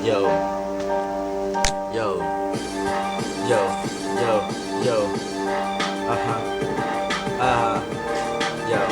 Yo, yo, yo, yo, yo. Yo,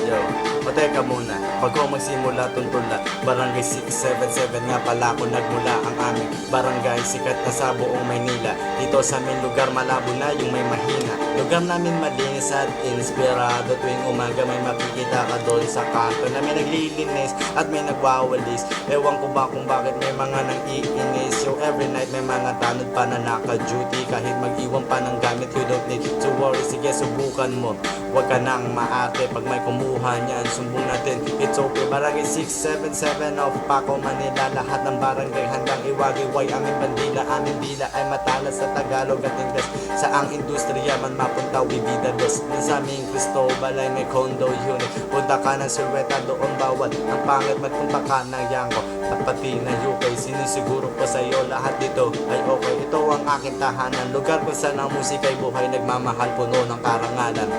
yo. O teka muna, bago magsimula tuntula, Barangay 677 nga pala ako nagmula. Ang aming barangay sikat na sa buong Maynila. Dito sa aming lugar malabo na yung may mahina. Lugar namin malinis at inspirado. Tuwing umaga may makikita ka doon sa kanto na may naglilinis at may nagwawalis. Ewan ko ba kung bakit may mga nang iinis. Yung every night may mga tanod pa na naka-duty. Kahit mag-iwan pa ng gamit, you don't need to worry. Sige, subukan mo, huwag ka nang maarte. Pag may kumuha niyan, sumbong natin. It's okay. Barangay 677 of Paco, Manila. Lahat ng barangay handang iwagi-way. Aming bandila, aming dila ay matalas sa Tagalog at Ingles. Sa ang industriya man mapunta, we be the best. Sa aming Cristobal ay may condo unit. Punta ka ng Silveta, doon bawat ang pangit. Magpunta ka ng Yango at pati na UK. Sinisiguro ko sa'yo lahat dito ay okay. Ito ang aking tahanan, lugar kung saan ang musika'y buhay. Nagmamahal, puno ng karangalan.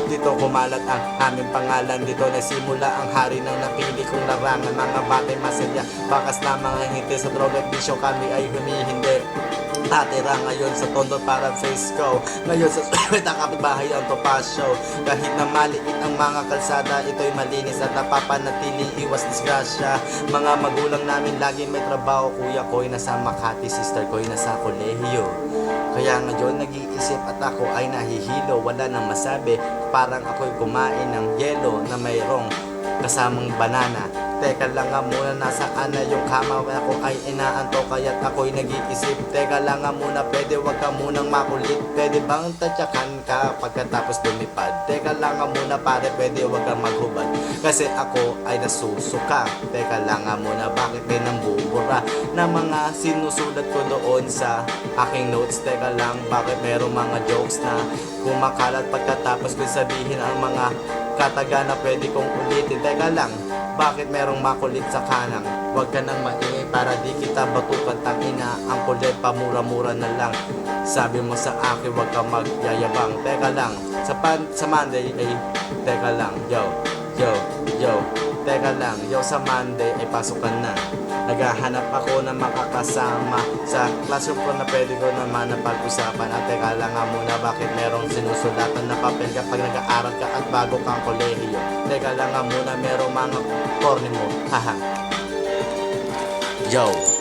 Dito kumalat ang aming pangalan. Dito nagsimula ang hari ng napili kong larangan. Mga batay masaya, bakas na mga ngiti. Sa droga at bisyo kami ay humihindi. Tatira ngayon sa Tondo para face ko. Ngayon sa Sweta kapitbahay ang Topacio. Kahit na maliit ang mga kalsada, ito'y malinis at napapanatiling iwas disgrasya. Mga magulang namin lagi may trabaho. Kuya ko'y nasa Makati, sister ko'y nasa kolehiyo. Kaya ngayon nag-iisip at ako ay nahihilo. Wala nang masabi, parang ako'y kumain ng yelo na mayroong kasamang banana. Teka lang nga muna, nasaan na yung kama? Ako ay inaantok kaya't ako'y nag-iisip. Teka lang nga muna, pwede wag ka munang makulit. Pwede bang tatyakan ka pagkatapos lumipad? Teka lang nga muna pare, pwede wag kang maghubad. Kasi ako ay nasusuka. Teka lang nga muna, bakit may nambubura na mga sinusulat ko doon sa aking notes? Teka lang, bakit merong mga jokes na kumakalat pagkatapos ko sabihin ang mga kataga na pwede kong ulitin? Teka lang, bakit merong makulit sa kanang? Huwag ka nang maingay para di kita batukan. Tangina, ang kulit pamura-mura na lang. Sabi mo sa akin, huwag kang magyayabang. Teka lang, sa Monday ay teka lang, yo. Teka lang, sa Monday ay pasok ka na. Naghahanap ako ng makakasama sa classroom ko na pwede ko naman na pag-usapan. At teka lang nga muna, bakit merong sinusulatan na papel kapag nag-aaral ka at bago kang kolehiyo? Teka lang nga muna, merong mga corny mo. Haha. Yo.